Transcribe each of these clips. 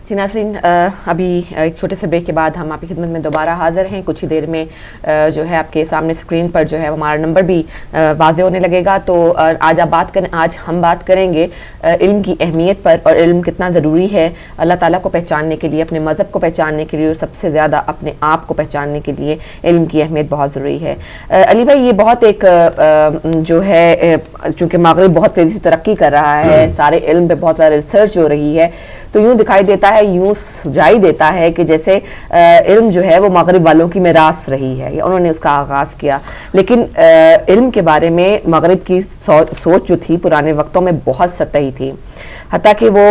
جی ناظرین، ابھی ایک چھوٹے سے بریک کے بعد ہم آپ کی خدمت میں دوبارہ حاضر ہیں. کچھ ہی دیر میں جو ہے آپ کے سامنے اسکرین پر جو ہے ہمارا نمبر بھی واضح ہونے لگے گا. تو آج ہم بات کریں گے علم کی اہمیت پر، اور علم کتنا ضروری ہے اللہ تعالیٰ کو پہچاننے کے لیے، اپنے مذہب کو پہچاننے کے لیے، اور سب سے زیادہ اپنے آپ کو پہچاننے کے لیے علم کی اہمیت بہت ضروری ہے. علی بھائی، یہ بہت ایک جو ہے چونکہ مغرب بہت تیزی سے ترقی کر رہا ہے، سارے علم پہ بہت زیادہ ریسرچ ہو رہی ہے، تو یوں دکھائی دیتا ہے، یوں سجائی دیتا ہے کہ جیسے علم جو ہے وہ مغرب والوں کی میراث رہی ہے، انہوں نے اس کا آغاز کیا. لیکن علم کے بارے میں مغرب کی سوچ جو تھی پرانے وقتوں میں بہت سطحی تھی. حتیٰ کہ وہ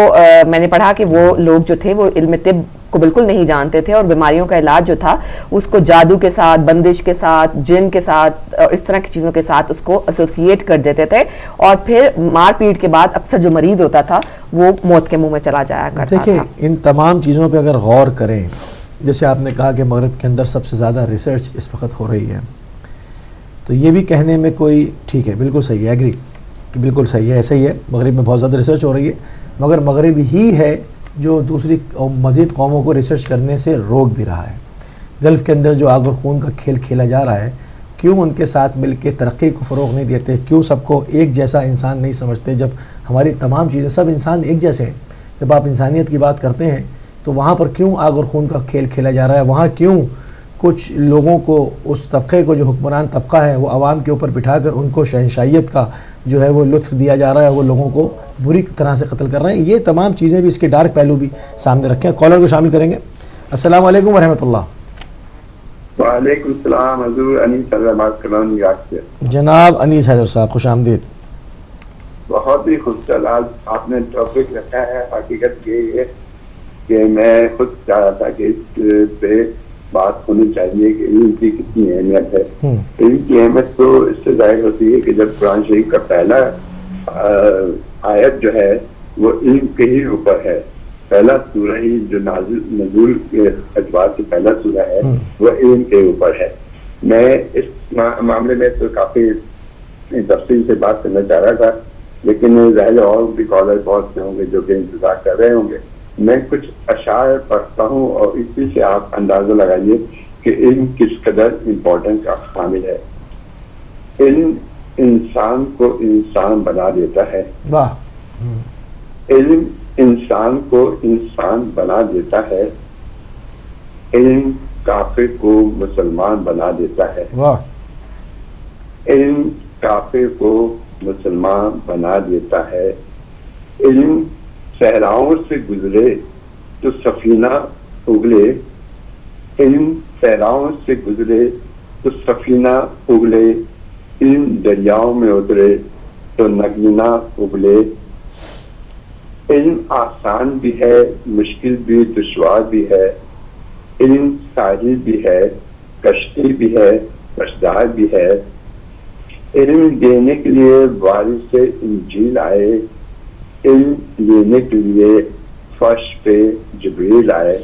میں نے پڑھا کہ وہ لوگ جو تھے وہ علم طب کو بالکل نہیں جانتے تھے، اور بیماریوں کا علاج جو تھا اس کو جادو کے ساتھ، بندش کے ساتھ، جن کے ساتھ، اور اس طرح کی چیزوں کے ساتھ اس کو ایسوسیٹ کر دیتے تھے، اور پھر مار پیٹ کے بعد اکثر جو مریض ہوتا تھا وہ موت کے منہ میں چلا جایا کرتا تھا. دیکھیں، ان تمام چیزوں پہ اگر غور کریں، جیسے آپ نے کہا کہ مغرب کے اندر سب سے زیادہ ریسرچ اس وقت ہو رہی ہے، تو یہ بھی کہنے میں کوئی ٹھیک ہے، بالکل صحیح ہے، ایگری کہ بالکل صحیح ہے، ایسا ہی ہے، مغرب میں بہت زیادہ ریسرچ ہو رہی ہے، مگر مغرب ہی ہے جو دوسری مزید قوموں کو ریسرچ کرنے سے روک بھی رہا ہے. گلف کے اندر جو آگ اور خون کا کھیل کھیلا جا رہا ہے، کیوں ان کے ساتھ مل کے ترقی کو فروغ نہیں دیتے؟ کیوں سب کو ایک جیسا انسان نہیں سمجھتے؟ جب ہماری تمام چیزیں، سب انسان ایک جیسے ہیں، جب آپ انسانیت کی بات کرتے ہیں تو وہاں پر کیوں آگ اور خون کا کھیل کھیلا جا رہا ہے؟ وہاں کیوں کچھ لوگوں کو، اس طبقے کو جو حکمران طبقہ ہے، وہ عوام کے اوپر بٹھا کر ان کو شہنشاہیت کا جو ہے وہ لطف دیا جا رہا ہے، وہ لوگوں کو بری طرح سے قتل کر رہے ہیں؟ یہ تمام چیزیں بھی، اس کے ڈارک پہلو بھی سامنے رکھیں. کالر کو شامل کریں گے. السلام علیکم ورحمۃ اللہ. وعلیکم السلام. حضور انیس حیدر بات کر رہا ہوں عراق سے. جناب انیس حیدر صاحب، خوش آمدید. بہت ہی خوبصورت آج آپ نے ٹاپک رکھا ہے. حقیقت یہ ہے کہ میں خود چاہ رہا تھا کہ اس پہ بات ہونی چاہیے کہ علم کی کتنی اہمیت ہے. علم کی اہمیت تو اس سے ظاہر ہوتی ہے کہ جب قرآن شریف کا پہلا آیت جو ہے وہ علم کے ہی اوپر ہے. پہلا سورہ ہی جو نزول کے اعتبار سے پہلا سورہ ہے وہ علم کے اوپر ہے. میں اس معاملے میں تو کافی تفصیل سے بات کرنا چاہ رہا تھا، لیکن ظاہر اور بھی کالر بہت سے ہوں گے جو کہ انتظار کر رہے ہوں گے. میں کچھ اشعار پڑھتا ہوں اور اسی سے آپ اندازہ لگائیے کہ علم کس قدر امپورٹنٹ کا حامل ہے. علم انسان کو انسان بنا دیتا ہے. علم انسان کو انسان بنا دیتا ہے. علم کافر کو مسلمان بنا دیتا ہے. علم کافر کو مسلمان بنا دیتا ہے. علم صحراؤں سے گزرے تو سفینہ اگلے. علم صحراؤں سے گزرے تو سفینہ اگلے. علم دریاؤں میں اترے تو نگینا اگلے. علم آسان بھی ہے، مشکل بھی، دشوار بھی ہے. علم ساحل بھی ہے، کشتی بھی ہے، کشدار بھی ہے. علم دینے کے لیے وارث سے انجیل آئے. علم لینے کے لیے فرش پہ جبریل آئے.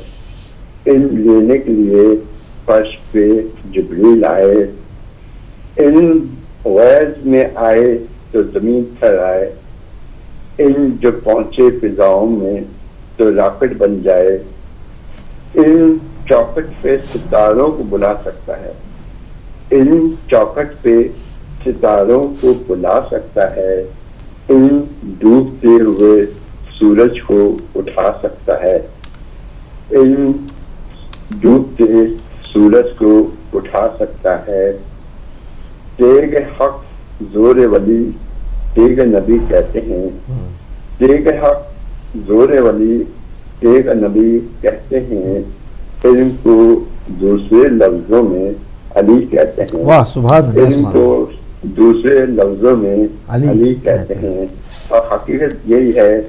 علم لینے کے لیے فرش پہ جبریل آئے. علم غیظ میں آئے تو زمین تھر آئے. علم جو پہنچے فضاؤں میں تو راکٹ بن جائے. علم چوکٹ پہ ستاروں کو بلا سکتا ہے. علم چوکٹ پہ ستاروں کو بلا سکتا ہے. علم ڈوبتے ہوئے سورج کو اٹھا سکتا ہے. علم ڈوبتے سورج کو اٹھا سکتا ہے. تیغ حق زور ولی تیغ نبی کہتے ہیں. تیغ حق زور ولی تیغ نبی کہتے ہیں. علم کو دوسرے لفظوں میں علی کہتے ہیں. واہ سبحان اللہ. علم کو دوسرے لفظوں میں علی کہتے ہیں. اور حقیقت یہی ہے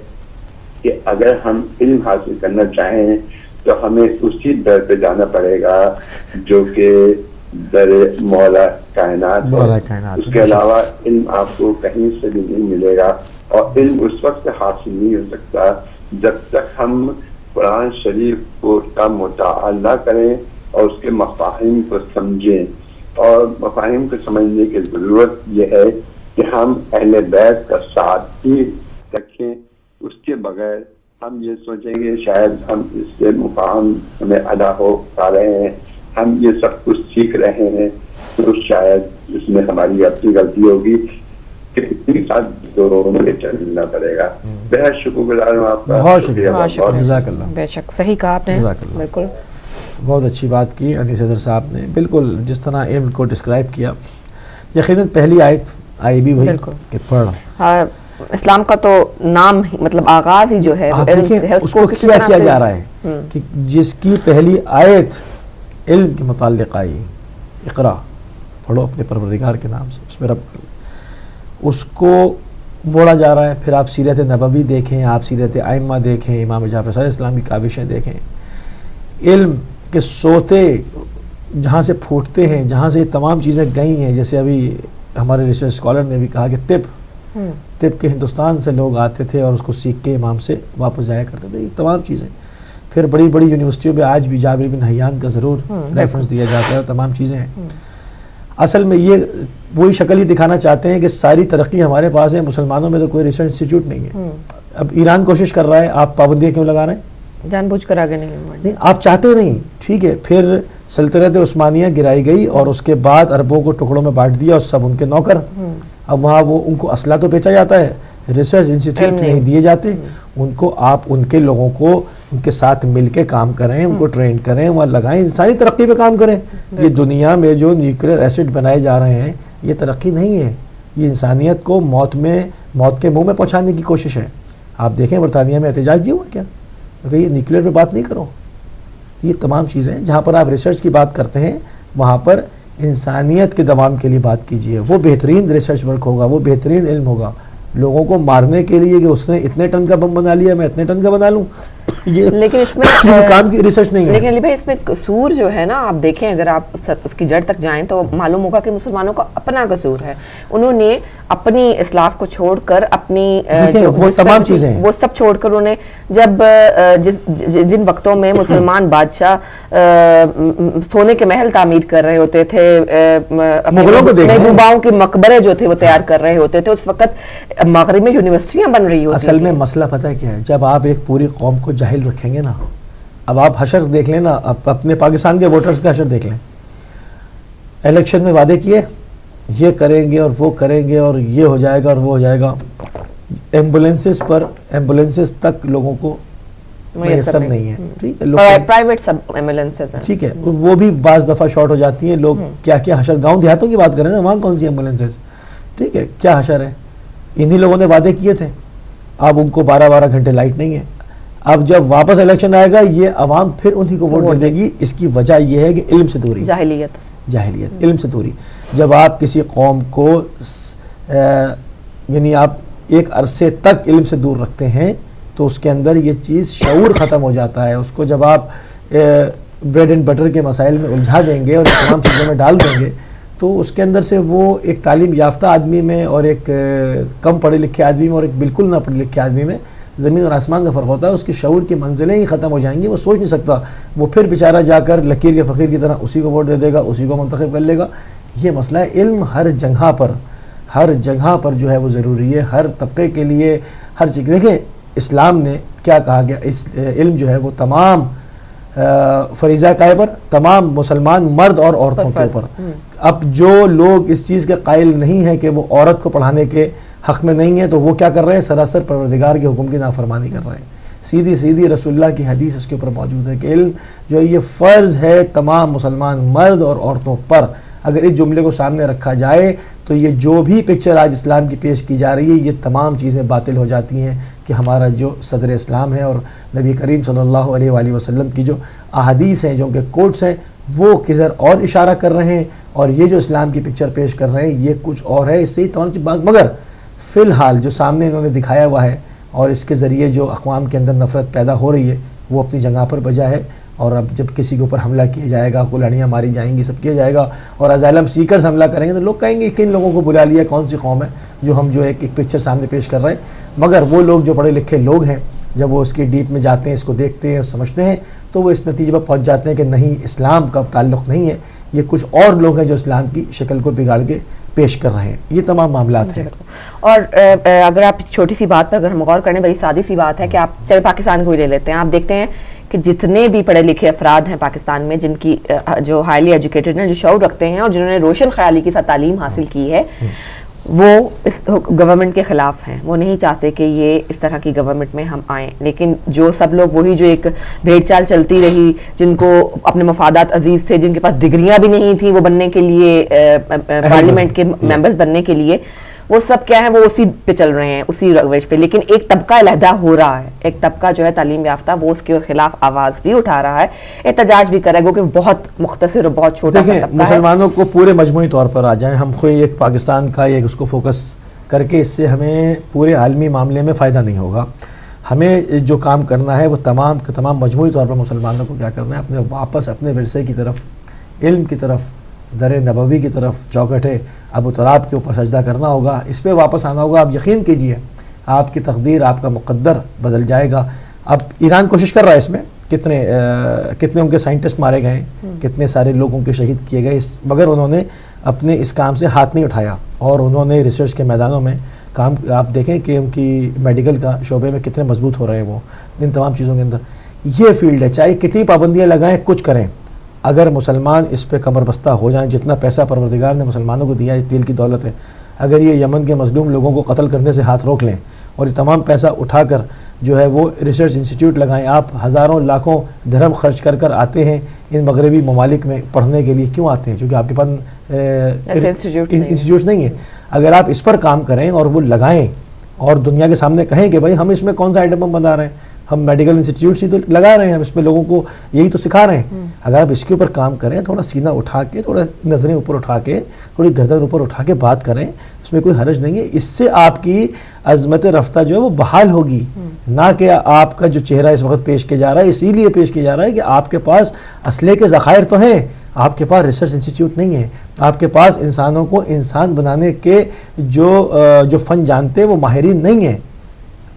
کہ اگر ہم علم حاصل کرنا چاہیں تو ہمیں اسی در پہ جانا پڑے گا جو کہ در مولا کائنات ہے. اس کے علاوہ علم آپ کو کہیں سے بھی نہیں ملے گا. اور علم اس وقت حاصل نہیں ہو سکتا جب تک ہم قرآن شریف کا مطالعہ نہ کریں اور اس کے مفاہیم کو سمجھیں. اور مفاہیم کو سمجھنے کی ضرورت یہ ہے کہ ہم اہل بیت کا ساتھ ہی رکھیں. اس کے بغیر ہم یہ سوچیں گے شاید ہم اس سے مقام ہمیں ادا ہو پا رہے ہیں, ہم یہ سب کچھ سیکھ رہے ہیں, تو شاید اس میں ہماری اپنی غلطی ہوگی کہ اتنی ساتھ مجھے چلنا پڑے گا. بہت شکر گزار ہوں آپ کا. بہت شکریہ, جزاک اللہ. بے شک صحیح کہا آپ نے, بالکل بہت اچھی بات کی انیس صدر صاحب نے. بالکل جس طرح علم کو ڈسکرائب کیا, یقیناً پہلی آیت آئی بھی وہی کہ پڑھ. اسلام کا تو نام مطلب آغاز ہی جو ہے آپ دیکھیں اس کو کیا جا رہا ہے کہ جس کی پہلی آیت علم کے متعلق آئی, اقرا پڑھو اپنے پروردگار کے نام سے, اس میں رب اس کو بولا جا رہا ہے. پھر آپ سیرت نبوی دیکھیں, آپ سیرت ائمہ دیکھیں, امام جعفر صادق اسلام کی کاوشیں دیکھیں, علم کے سوتے جہاں سے پھوٹتے ہیں, جہاں سے یہ تمام چیزیں گئی ہیں. جیسے ابھی ہمارے ریسرچ اسکالر نے بھی کہا کہ طب کے ہندوستان سے لوگ آتے تھے اور اس کو سیکھ کے امام سے واپس جایا کرتے تھے. یہ تمام چیزیں پھر بڑی بڑی یونیورسٹیوں میں آج بھی جابر بن حیان کا ضرور ریفرنس دیا جاتا ہے, تمام چیزیں ہیں. اصل میں یہ وہی شکل ہی دکھانا چاہتے ہیں کہ ساری ترقی ہمارے پاس ہے, مسلمانوں میں تو کوئی ریسرچ انسٹیٹیوٹ نہیں ہے. اب ایران کوشش کر رہا ہے, آپ پابندیاں کیوں لگا رہے ہیں؟ جان بوجھ کر آگے نہیں, آپ چاہتے نہیں, ٹھیک ہے. پھر سلطنت عثمانیہ گرائی گئی اور اس کے بعد عربوں کو ٹکڑوں میں بانٹ دیا اور سب ان کے نوکر. اب وہاں وہ ان کو اسلحہ تو بیچا جاتا ہے, ریسرچ انسٹیٹیوٹ نہیں دیے جاتے ان کو. آپ ان کے لوگوں کو ان کے ساتھ مل کے کام کریں, ان کو ٹرین کریں, وہاں لگائیں, انسانی ترقی پہ کام کریں. یہ دنیا میں جو نیوکلیر ایسڈ بنائے جا رہے ہیں یہ ترقی نہیں ہے, یہ انسانیت کو موت کے منہ میں پہنچانے کی کوشش ہے. آپ دیکھیں برطانیہ میں احتجاج نہیں ہوا کیا کہ یہ نیوکلیر پہ بات نہیں کرو. یہ تمام چیزیں جہاں پر آپ ریسرچ کی بات کرتے ہیں وہاں پر انسانیت کے دوام کے لیے بات کیجئے. وہ بہترین ریسرچ ورک ہوگا, وہ بہترین علم ہوگا. لوگوں کو مارنے کے لیے کہ اس نے اتنے ٹن کا بم بنا لیا, میں اتنے ٹن کا بنا لوں, یہ لیکن اس میں کام کی ریسرچ نہیں ہے. لیکن علی بھائی اس میں قصور جو ہے نا, آپ دیکھیں اگر آپ اس کی جڑ تک جائیں تو معلوم ہوگا کہ مسلمانوں کا اپنا قصور ہے. انہوں نے اپنی اسلاف کو چھوڑ کر اپنی وہ تمام چیزیں وہ سب چھوڑ کر انہوں نے جب جن وقتوں میں مسلمان بادشاہ سونے کے محل تعمیر کر رہے ہوتے تھے, محبوباؤں کے مقبرے جو تھے وہ تیار کر رہے ہوتے تھے, اس وقت مغرب میں یونیورسٹیاں بن رہی ہوتی. اصل میں مسئلہ پتہ ہے کیا ہے, جب آپ ایک پوری قوم کو جاہل رکھیں گے نا, اب آپ حشر دیکھ لیں نا, اپنے پاکستان کے ووٹرز کا حشر دیکھ لیں. الیکشن میں وعدے کیے یہ کریں گے اور وہ کریں گے اور یہ ہو جائے گا اور وہ ہو جائے گا, ایمبولینسز تک لوگوں کو میسر نہیں ہے. ٹھیک ہے, پرائیویٹ سب ایمبولینسز ہیں, ٹھیک ہے, وہ بھی بعض دفعہ شارٹ ہو جاتی ہیں. لوگ کیا کیا حشر, گاؤں دیہاتوں کی بات کریں نا, وہاں کون سی ایمبولینسز, ٹھیک ہے, کیا حشر ہے. انہی لوگوں نے وعدے کیے تھے, اب ان کو 12 گھنٹے لائٹ نہیں ہے. اب جب واپس الیکشن آئے گا یہ عوام پھر انہی کو ووٹ دے گی. اس کی وجہ یہ ہے کہ علم سے دوری, جاہلیت, علم سے دوری. جب آپ کسی قوم کو یعنی آپ ایک عرصے تک علم سے دور رکھتے ہیں تو اس کے اندر یہ چیز شعور ختم ہو جاتا ہے. اس کو جب آپ بریڈ اینڈ بٹر کے مسائل میں الجھا دیں گے اور تمام چیزوں میں ڈال دیں گے تو اس کے اندر سے وہ ایک تعلیم یافتہ آدمی میں اور ایک کم پڑھے لکھے آدمی میں اور ایک بالکل نہ پڑھے لکھے آدمی میں زمین اور آسمان کا فرق ہوتا ہے. اس کی شعور کی منزلیں ہی ختم ہو جائیں گی, وہ سوچ نہیں سکتا. وہ پھر بیچارہ جا کر لکیر کے فقیر کی طرح اسی کو ووٹ دے دے گا, اسی کو منتخب کر لے گا. یہ مسئلہ ہے. علم ہر جگہ پر جو ہے وہ ضروری ہے, ہر طبقے کے لیے, ہر چیز. دیکھیں اسلام نے کیا کہا گیا, علم جو ہے وہ تمام فریضہ کائے پر, تمام مسلمان مرد اور عورتوں کے اوپر. اب جو لوگ اس چیز کے قائل نہیں ہیں کہ وہ عورت کو پڑھانے کے حق میں نہیں ہیں تو وہ کیا کر رہے ہیں, سراسر پروردگار کے حکم کی نافرمانی کر رہے ہیں. سیدھی رسول اللہ کی حدیث اس کے اوپر موجود ہے کہ علم جو ہے یہ فرض ہے تمام مسلمان مرد اور عورتوں پر. اگر اس جملے کو سامنے رکھا جائے تو یہ جو بھی پکچر آج اسلام کی پیش کی جا رہی ہے یہ تمام چیزیں باطل ہو جاتی ہیں کہ ہمارا جو صدر اسلام ہے اور نبی کریم صلی اللہ علیہ وآلہ وسلم کی جو احادیث ہیں, جو کہ کوٹس ہیں, وہ کدھر اور اشارہ کر رہے ہیں اور یہ جو اسلام کی پکچر پیش کر رہے ہیں یہ کچھ اور ہے. اس سے ہی تمام چیز. مگر فی الحال جو سامنے انہوں نے دکھایا ہوا ہے اور اس کے ذریعے جو اقوام کے اندر نفرت پیدا ہو رہی ہے وہ اپنی جگہ پر بجا ہے. اور اب جب کسی کے اوپر حملہ کیا جائے گا, گولیاں ماری جائیں گی, سب کیا جائے گا اور اسائلم سیکرز حملہ کریں گے تو لوگ کہیں گے کن لوگوں کو بلا لیا, کون سی قوم ہے جو ہم جو ایک پکچر سامنے پیش کر رہے ہیں. مگر وہ لوگ جو پڑھے لکھے لوگ ہیں جب وہ اس کی ڈیپ میں جاتے ہیں، اس کو دیکھتے ہیں اور سمجھتے ہیں، تو وہ اس نتیجے پر پہنچ جاتے ہیں کہ نہیں، اسلام کا تعلق نہیں ہے، یہ کچھ اور لوگ ہیں جو اسلام کی شکل کو بگاڑ کے پیش کر رہے ہیں. یہ تمام معاملات ہیں. اور اگر آپ چھوٹی سی بات پر اگر ہم غور کریں، بڑی سادی سی بات ہے کہ آپ چلے پاکستان کو ہی لے لیتے ہیں، آپ دیکھتے ہیں کہ جتنے بھی پڑھے لکھے افراد ہیں پاکستان میں، جن کی جو ہائیلی ایجوکیٹڈ ہیں، جو شعور رکھتے ہیں اور جنہوں نے روشن خیالی کے ساتھ تعلیم حاصل کی ہے، وہ اس گورنمنٹ کے خلاف ہیں. وہ نہیں چاہتے کہ یہ اس طرح کی گورنمنٹ میں ہم آئیں. لیکن جو سب لوگ وہی جو ایک بھیڑ چال چلتی رہی، جن کو اپنے مفادات عزیز تھے، جن کے پاس ڈگریاں بھی نہیں تھیں وہ بننے کے لیے، پارلیمنٹ کے ممبرز بننے کے لیے، وہ سب کیا ہے، وہ اسی پہ چل رہے ہیں، اسی روش پہ. لیکن ایک طبقہ علیحدہ ہو رہا ہے، ایک طبقہ جو ہے تعلیم یافتہ، وہ اس کے خلاف آواز بھی اٹھا رہا ہے، احتجاج بھی کرے گا، کہ بہت مختصر اور بہت چھوٹا سا طبقہ ہے. مسلمانوں کو پورے مجموعی طور پر آ جائیں، ہم کوئی ایک پاکستان کا ایک اس کو فوکس کر کے، اس سے ہمیں پورے عالمی معاملے میں فائدہ نہیں ہوگا. ہمیں جو کام کرنا ہے وہ تمام کے تمام مجموعی طور پر مسلمانوں کو کیا کرنا ہے، اپنے واپس اپنے ورثے کی طرف، علم کی طرف، در نبوی کی طرف، چوکھٹ ابو تراب کے اوپر سجدہ کرنا ہوگا، اس پہ واپس آنا ہوگا. آپ یقین کیجئے آپ کی تقدیر، آپ کا مقدر بدل جائے گا. اب ایران کوشش کر رہا ہے، اس میں کتنے ان کے سائنٹسٹ مارے گئے ہیں، کتنے سارے لوگوں کے شہید کیے گئے، مگر انہوں نے اپنے اس کام سے ہاتھ نہیں اٹھایا، اور انہوں نے ریسرچ کے میدانوں میں کام. آپ دیکھیں کہ ان کی میڈیکل کا شعبے میں کتنے مضبوط ہو رہے ہیں وہ ان تمام چیزوں کے اندر. یہ فیلڈ ہے، چاہے کتنی پابندیاں لگائیں، کچھ کریں، اگر مسلمان اس پہ کمر بستہ ہو جائیں، جتنا پیسہ پروردگار نے مسلمانوں کو دیا ہے، تیل کی دولت ہے، اگر یہ یمن کے مظلوم لوگوں کو قتل کرنے سے ہاتھ روک لیں اور یہ تمام پیسہ اٹھا کر جو ہے وہ ریسرچ انسٹیٹیوٹ لگائیں. آپ ہزاروں لاکھوں درہم خرچ کر آتے ہیں ان مغربی ممالک میں پڑھنے کے لیے. کیوں آتے ہیں؟ کیونکہ آپ کے پاس انسٹیٹیوٹ نہیں ہے. اگر آپ اس پر کام کریں اور وہ لگائیں اور دنیا کے سامنے کہیں کہ بھائی ہم اس میں کون سا آئٹم بنا رہے ہیں، ہم میڈیکل انسٹیٹیوٹس ہی تو لگا رہے ہیں، ہم اس میں لوگوں کو یہی تو سکھا رہے ہیں. اگر آپ اس کے اوپر کام کریں، تھوڑا سینہ اٹھا کے، تھوڑا نظریں اوپر اٹھا کے، تھوڑی گردن اوپر اٹھا کے بات کریں، اس میں کوئی حرج نہیں ہے. اس سے آپ کی عظمت رفتہ جو ہے وہ بحال ہوگی. نہ کہ آپ کا جو چہرہ اس وقت پیش کیا جا رہا ہے، اسی لیے پیش کیا جا رہا ہے کہ آپ کے پاس اسلحے کے ذخائر تو ہیں، آپ کے پاس ریسرچ انسٹیٹیوٹ نہیں ہے، آپ کے پاس انسانوں کو انسان بنانے کے جو فن جانتے ہیں وہ ماہرین نہیں ہیں.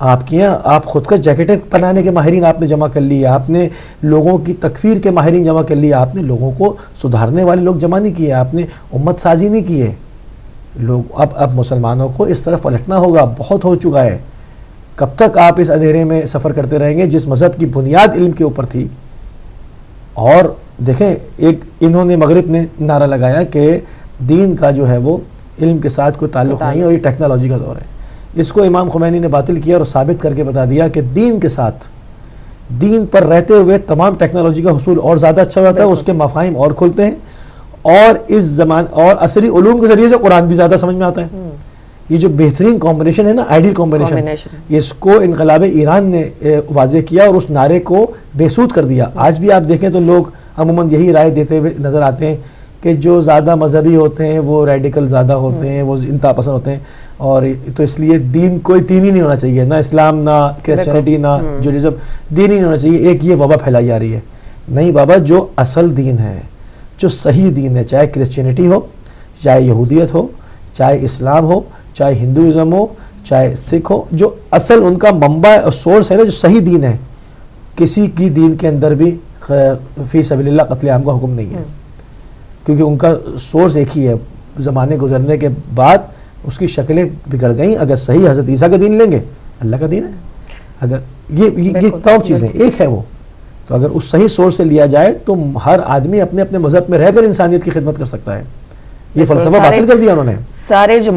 آپ کے یہاں آپ خود کا جیکٹیں بنانے کے ماہرین آپ نے جمع کر لیے، آپ نے لوگوں کی تکفیر کے ماہرین جمع کر لیے، آپ نے لوگوں کو سدھارنے والے لوگ جمع نہیں کیے، آپ نے امت سازی نہیں کی ہے. لوگ اب مسلمانوں کو اس طرف پلٹنا ہوگا. بہت ہو چکا ہے. کب تک آپ اس اندھیرے میں سفر کرتے رہیں گے جس مذہب کی بنیاد علم کے اوپر تھی؟ اور دیکھیں، ایک انہوں نے مغرب نے نعرہ لگایا کہ دین کا جو ہے وہ علم کے ساتھ کوئی تعلق نہیں ہے اور یہ ٹیکنالوجی کا دور ہے. اس کو امام خمینی نے باطل کیا اور ثابت کر کے بتا دیا کہ دین کے ساتھ، دین پر رہتے ہوئے تمام ٹیکنالوجی کا حصول اور زیادہ اچھا ہوتا ہے، اس کے مفاہیم اور کھلتے ہیں، اور اس زمان اور عصری علوم کے ذریعے سے قرآن بھی زیادہ سمجھ میں آتا ہے. یہ جو بہترین کمبینیشن ہے نا، آئیڈیل کمبینیشن، اس کو انقلاب ایران نے واضح کیا اور اس نعرے کو بے سود کر دیا. آج بھی آپ دیکھیں تو لوگ عموماً یہی رائے دیتے ہوئے نظر آتے ہیں کہ جو زیادہ مذہبی ہوتے ہیں وہ ریڈیکل زیادہ ہوتے ہیں، وہ انتہا پسند ہوتے ہیں، اور تو اس لیے دین کوئی دین ہی نہیں ہونا چاہیے، نہ اسلام، نہ کرسچینٹی، نہ جوڈیزم، دین ہی نہیں ہونا چاہیے. ایک یہ وبا پھیلائی جا رہی ہے. نہیں بابا، جو اصل دین ہے، جو صحیح دین ہے، چاہے کرسچینٹی ہو، چاہے یہودیت ہو، چاہے اسلام ہو، چاہے ہندوازم ہو، چاہے سکھ ہو، جو اصل ان کا منبع اور سورس ہے نا، جو صحیح دین ہے، کسی کی دین کے اندر بھی فی سبیل اللہ قتل عام کا حکم نہیں ہے، کیونکہ ان کا سورس ایک ہی ہے. زمانے گزرنے کے بعد اس کی شکلیں بگڑ گئیں. اگر صحیح حضرت عیسیٰ کا دین لیں گے، اللہ کا دین ہے. اگر یہ تمام چیزیں ایک ہے وہ، تو اگر اس صحیح سورس سے لیا جائے تو ہر آدمی اپنے اپنے مذہب میں رہ کر انسانیت کی خدمت کر سکتا ہے. یہ فلسفہ باطل کر دیا انہوں نے. سارے جو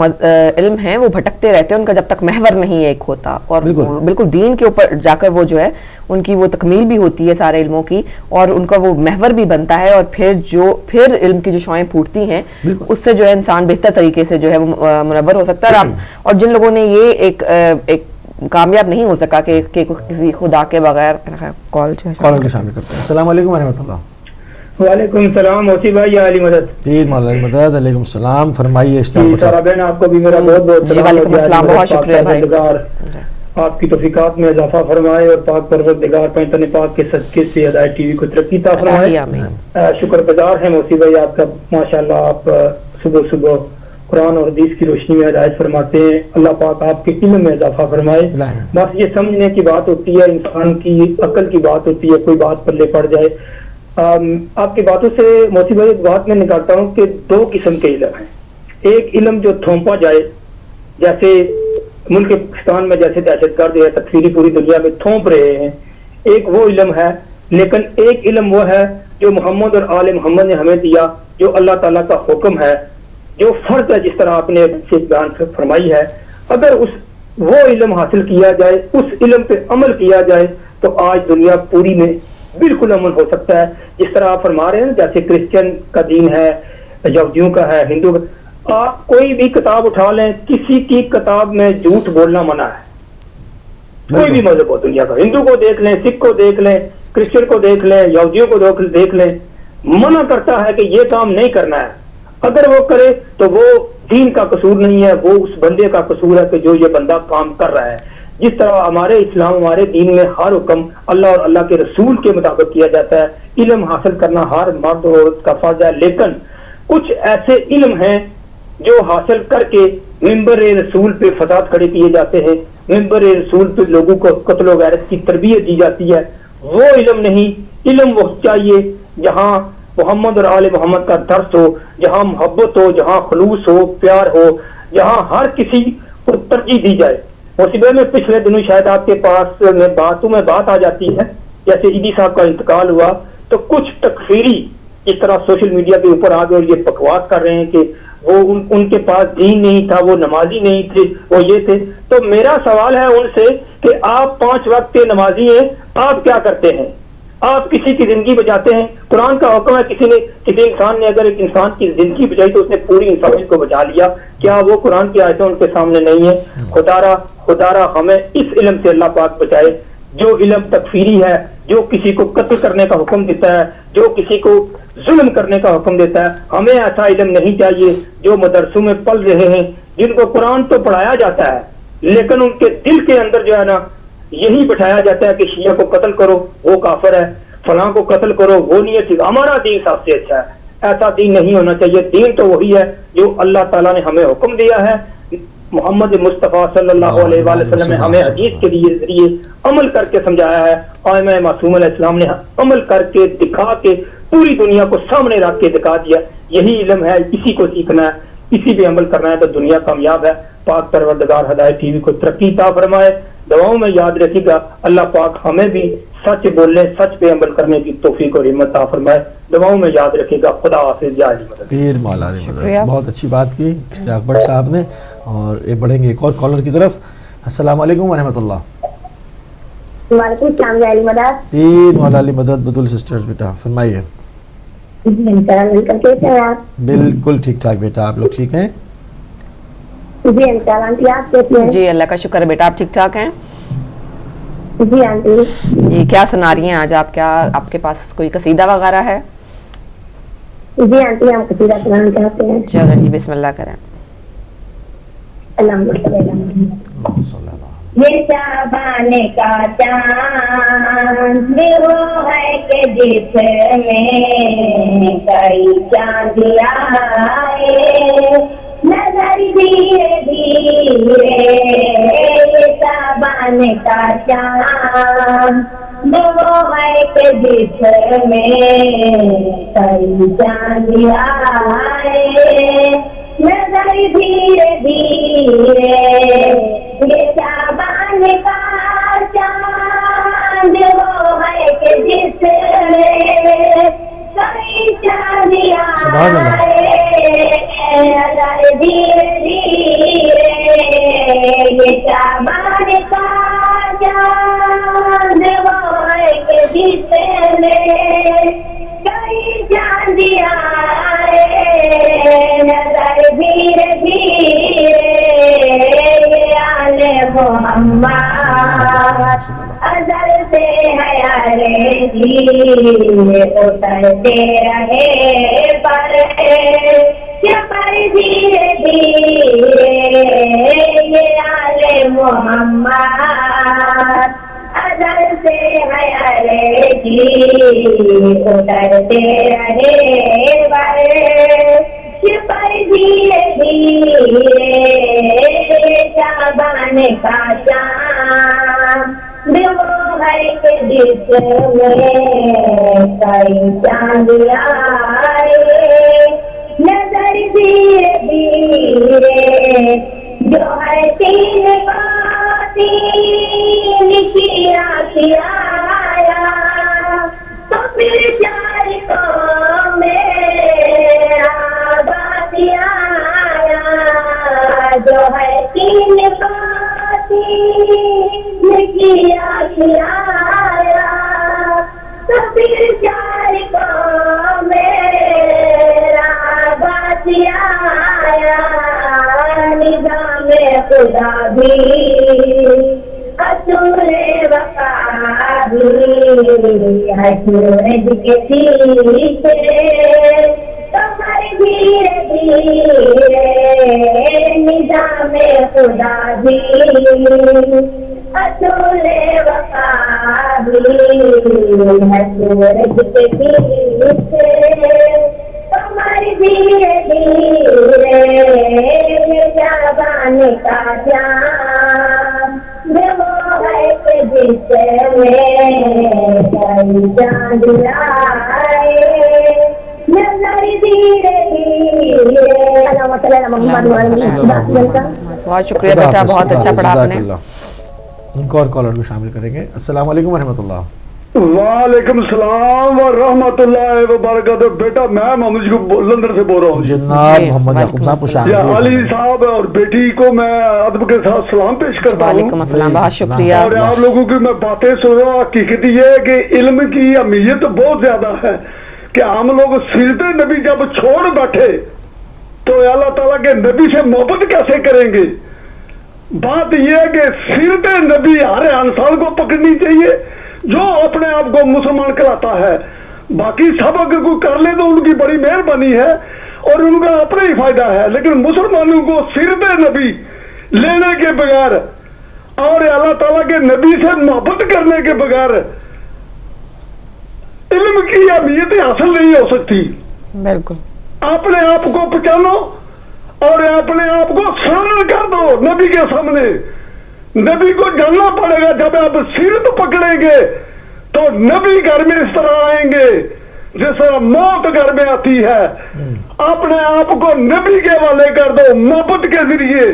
علم ہیں وہ بھٹکتے رہتے ہیں، ان کا جب تک محور نہیں ایک ہوتا، اور بالکل دین کے اوپر جا کر وہ جو ہے ان کی وہ تکمیل بھی ہوتی ہے سارے علموں کی، اور ان کا وہ محور بھی بنتا ہے، اور پھر علم کی جو شعائیں پھوٹتی ہیں اس سے جو ہے انسان بہتر طریقے سے جو ہے وہ منور ہو سکتا ہے. اور جن لوگوں نے یہ ایک کامیاب نہیں ہو سکا کہ کسی خدا کے بغیر کال کے شامل کرتے ہیں. السلام علیکم ورحمۃ اللہ. وعلیکم السلام موسی بھائی، یا علی مدد. جی مولانا مدد، علیکم السلام. فرمائیے. سارا بہن آپ کو بھی میرا بہت بہت سلام. وعلیکم السلام، بہت شکریہ بھائی. آپ کی توفیقات میں اضافہ فرمائے اور پاک پروردگار پنجتن پاک کے صدقے سے ہدایت ٹی وی کو ترقی عطا فرمائے. شکر گزار ہیں موسی بھائی آپ کا. ماشاءاللہ آپ صبح صبح قرآن اور حدیث کی روشنی میں ہدایت فرماتے ہیں. اللہ پاک آپ کے علم میں اضافہ فرمائے. بس یہ سمجھنے کی بات ہوتی ہے, انسان کی عقل کی بات ہوتی ہے, کوئی بات پلے پڑ جائے. آپ کی باتوں سے موسی بھائی ایک بات میں نکالتا ہوں کہ دو قسم کے علم ہیں. ایک علم جو تھوپا جائے, جیسے ملک پاکستان میں جیسے دہشت گرد ہے تکفیری پوری دنیا میں تھوپ رہے ہیں, ایک وہ علم ہے. لیکن ایک علم وہ ہے جو محمد اور آل محمد نے ہمیں دیا, جو اللہ تعالیٰ کا حکم ہے, جو فرض ہے, جس طرح آپ نے سے بیان فرمائی ہے. اگر وہ علم حاصل کیا جائے, اس علم پہ عمل کیا جائے, تو آج دنیا پوری میں بالکل امن ہو سکتا ہے. جس طرح آپ فرما رہے ہیں جیسے کرسچن کا دین ہے, یہودیوں کا ہے, ہندو کا. آپ کوئی بھی کتاب اٹھا لیں, کسی کی کتاب میں جھوٹ بولنا منع ہے. کوئی بھی مذہب ہو دنیا کا, ہندو کو دیکھ لیں, سکھ کو دیکھ لیں, کرسچن کو دیکھ لیں, یہودیوں کو دیکھ لیں, منع کرتا ہے کہ یہ کام نہیں کرنا ہے. اگر وہ کرے تو وہ دین کا قصور نہیں ہے, وہ اس بندے کا قصور ہے کہ جو یہ بندہ کام کر رہا ہے. جس طرح ہمارے اسلام, ہمارے دین میں ہر حکم اللہ اور اللہ کے رسول کے مطابق کیا جاتا ہے. علم حاصل کرنا ہر مرد و عورت کا فرض ہے. لیکن کچھ ایسے علم ہیں جو حاصل کر کے ممبر رسول پہ فساد کھڑے کیے جاتے ہیں, ممبر رسول پہ لوگوں کو قتل و غارت کی تربیت دی جاتی ہے. وہ علم نہیں. علم وہ چاہیے جہاں محمد اور آل محمد کا درس ہو, جہاں محبت ہو, جہاں خلوص ہو, پیار ہو, جہاں ہر کسی کو ترجیح دی جائے. مصیبت میں پچھلے دنوں شاید آپ کے پاس میں بات آ جاتی ہے, جیسے ایڈی صاحب کا انتقال ہوا تو کچھ تکفیری اس طرح سوشل میڈیا کے اوپر آ گئے اور یہ بکواس کر رہے ہیں کہ وہ ان کے پاس دین نہیں تھا, وہ نمازی نہیں تھے, وہ یہ تھے. تو میرا سوال ہے ان سے کہ آپ 5 وقت کے نمازی ہیں, آپ کیا کرتے ہیں؟ آپ کسی کی زندگی بچاتے ہیں. قرآن کا حکم ہے کسی انسان نے اگر ایک انسان کی زندگی بچائی تو اس نے پوری انسانیت کو بچا لیا. کیا وہ قرآن کی آیتیں ان کے سامنے نہیں ہیں؟ خدارا ہمیں اس علم سے اللہ پاک بچائے جو علم تکفیری ہے, جو کسی کو قتل کرنے کا حکم دیتا ہے, جو کسی کو ظلم کرنے کا حکم دیتا ہے. ہمیں ایسا علم نہیں چاہیے جو مدرسوں میں پل رہے ہیں, جن کو قرآن تو پڑھایا جاتا ہے لیکن ان کے دل کے اندر جو ہے نا یہی بٹھایا جاتا ہے کہ شیعہ کو قتل کرو وہ کافر ہے, فلاں کو قتل کرو وہ نہیں ہے. ہمارا دین سب سے اچھا ہے. ایسا دین نہیں ہونا چاہیے. دین تو وہی ہے جو اللہ تعالیٰ نے ہمیں حکم دیا ہے. محمد مصطفیٰ صلی اللہ علیہ وآلہ وسلم نے ہمیں حدیث کے ذریعے عمل کر کے سمجھایا ہے. قائمہ معصوم علیہ السلام نے عمل کر کے دکھا کے پوری دنیا کو سامنے رکھ کے دکھا دیا. یہی علم ہے, اسی کو سیکھنا ہے, اسی پہ عمل کرنا ہے تو دنیا کامیاب ہے. پاک پروردگار ہدایت ٹی وی کو ترقی عطا فرمائے. دعاؤں میں یاد رکھے گا اللہ پاک ہمیں بھی سچ بولنے, سچ پہ عمل کرنے کی توفیق اور ہمت عطا فرمائے. دعاؤں میں یاد رکھے گا. خدا حافظ. یا علی مدد. پیر مولا علی مدد. بہت اچھی بات کی اشتیاق بٹ صاحب نے. اور یہ بڑھیں گے ایک اور کالر کی طرف. السلام علیکم ورحمۃ اللہ. وعلیکم السلام. یا علی مدد. پیر مولا علی مدد. بطول سسٹرز بیٹا فرمائیے. بالکل ٹھیک ٹھاک بیٹا, آپ لوگ ٹھیک ہیں؟ جی انشاءاللہ. آنٹی آپ کیسے ہیں؟ جی اللہ کا شکر ہے بیٹا, آپ ٹھیک ٹھاک ہیں؟ جی آنٹی. جی کیا سنا رہی ہیں آج آپ؟ کیا آپ کے پاس کوئی قصیدہ وغیرہ ہے؟ جی آنٹی ہم قصیدہ سنانا چاہتے ہیں. چلیں جی بسم اللہ کریں. یہ شعبان کا چاند وہ ہے کہ جس میں کئی چاند آئے نظر دھیرے دھیرے. یہ شعبان کا چاند وہ ہے کہ جس میں کئی چاند آئے نظر دھیرے دھیرے. یہ شعبان کا چاند وہ ہے کہ جس میں کئی چاند آئے نظر دھیرے دھیرے. یہ شعبان کا چاند وہ ہے کہ جس میں کئی چاند آئے نظر دھیرے دھیرے. محمد ازل سے حیارے جی اترتے رہے پر دھیرے دھیرے. یہ آل محمد ازل سے حیارے جی اترتے رہے پر پر دھیرے دھیرے شعبان کا چاند وہ ہے کہ جس میں کئی چاند آئے نظر دھیرے دھیرے جو ہے تین کی آیا تو پھر چار کو میں آبادی آیا جو ہے تین کی آیا تو پھر چار کو میں آبادی آیا نظام خدا بھی اصول وفا بھی ہے سورج کے پیچھے کمر دھیرے دھیرے نظام خدا بھی اصول وفا بھی ہے سورج کے پیچھے کمر دھیرے دھیرے شعبان کا چاند وہ ہے کہ جس میں کئی چاند آئے نظر دھیرے دھیرے بہت شکریہ بیٹا، بہت اچھا پڑھا آپ نے. ایک اور کالر کو شامل کریں گے. السلام علیکم ورحمۃ اللہ. وعلیکم السلام ورحمۃ اللہ وبرکاتہ. بیٹا میں محمد لندن سے بول رہا ہوں. جناب محمد یعقوب صاحب کو شامل کیجیے. علی صاحب اور بیٹی کو میں ادب کے ساتھ سلام پیش کرتا ہوں. وعلیکم السلام، بہت شکریہ. اور آپ لوگوں کی میں باتیں سن رہا ہوں. حقیقت یہ ہے کہ علم کی اہمیت بہت زیادہ ہے کہ ہم لوگ سیرت نبی جب چھوڑ بیٹھے تو اللہ تعالیٰ کے نبی سے محبت کیسے کریں گے. بات یہ ہے کہ سیرت نبی ہر انسان کو پکڑنی چاہیے جو اپنے آپ کو مسلمان کہلاتا ہے. باقی سب اگر کوئی کر لے تو ان کی بڑی مہربانی ہے اور ان کا اپنا ہی فائدہ ہے، لیکن مسلمانوں کو سیرت نبی لینے کے بغیر اور اللہ تعالیٰ کے نبی سے محبت کرنے کے بغیر علم کی اہمیت حاصل نہیں ہو سکتی. بالکل. اپنے آپ کو پہچانو اور اپنے آپ کو سرل کر دو نبی کے سامنے. نبی کو جاننا پڑے گا. جب آپ سیرت پکڑیں گے تو نبی گھر میں اس طرح آئیں گے جس طرح موت گھر میں آتی ہے. اپنے آپ کو نبی کے حوالے کر دو محبت کے ذریعے.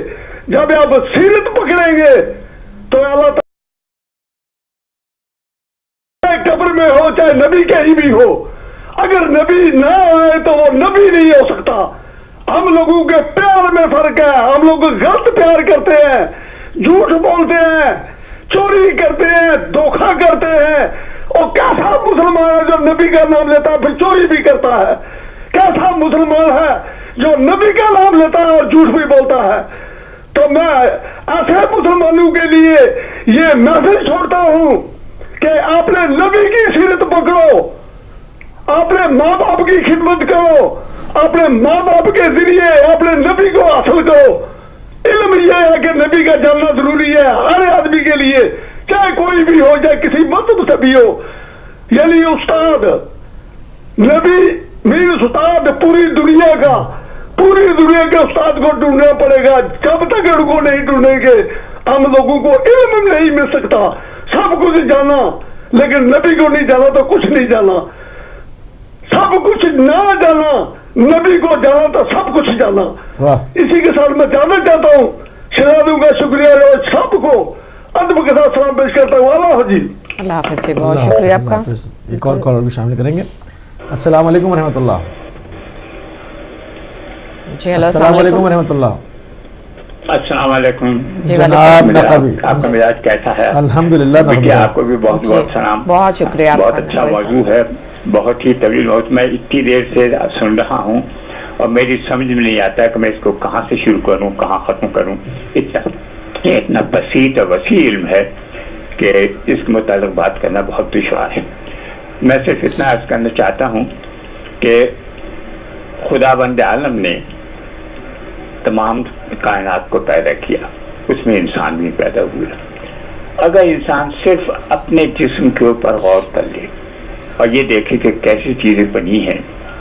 جب آپ سیرت پکڑیں گے تو اللہ تعالیٰ قبر میں ہو چاہے نبی کہیں بھی ہو، اگر نبی نہ آئے تو وہ نبی نہیں ہو سکتا. ہم لوگوں کے پیار میں فرق ہے. ہم لوگ غلط پیار کرتے ہیں، جھوٹ بولتے ہیں، چوری کرتے ہیں، دھوکہ کرتے ہیں. اور کیسا مسلمان ہے جو نبی کا نام لیتا ہے پھر چوری بھی کرتا ہے؟ کیسا مسلمان ہے جو نبی کا نام لیتا ہے اور جھوٹ بھی بولتا ہے؟ تو میں ایسے مسلمانوں کے لیے یہ میسج چھوڑتا ہوں کہ آپ نے نبی کی سیرت پکڑو، اپنے ماں باپ کی خدمت کرو، اپنے ماں باپ کے ذریعے اپنے نبی کو حاصل کرو. علم یہ ہے کہ نبی کا جاننا ضروری ہے ہر آدمی کے لیے، چاہے کوئی بھی ہو، چاہے کسی مذہب سے بھی ہو. یعنی استاد نبی میری استاد پوری دنیا کے استاد کو ڈھونڈنا پڑے گا. جب تک ان کو نہیں ڈھونڈیں گے ہم لوگوں کو علم نہیں مل سکتا. سب کچھ جانا لیکن نبی کو نہیں جانا تو کچھ نہیں جانا. سب کچھ نہ جانا، نبی کو جانا تو سب کچھ جانا. اسی کے ساتھ میں جانا چاہتا ہوں. شہزادوں کا شکریہ اور سب کو ادب کے ساتھ سلام پیش کرتا ہوں. اللہ حافظ. اللہ حافظ جی، بہت شکریہ آپ کا. ایک اور کالر بھی شامل کریں گے. السلام علیکم ورحمۃ اللہ. جی السلام علیکم ورحمۃ اللہ. السلام علیکم جناب. آپ کا مزاج کیسا ہے؟ الحمدللہ. آپ کو بھی بہت بہت سلام. بہت شکریہ. بہت اچھا موضوع ہے، بہت ہی طویل موضوع. میں اتنی دیر سے سن رہا ہوں اور میری سمجھ میں نہیں آتا ہے کہ میں اس کو کہاں سے شروع کروں کہاں ختم کروں. اتنا بسیط اور وسیع علم ہے کہ اس کے متعلق بات کرنا بہت دشوار ہے. میں صرف اتنا عرض کرنا چاہتا ہوں کہ خدا بند عالم نے تمام کائنات کو پیدا کیا، اس میں انسان بھی پیدا ہوا. اگر انسان صرف اپنے جسم کے اوپر غور کر لے اور یہ دیکھے کہ کیسی چیزیں بنی ہیں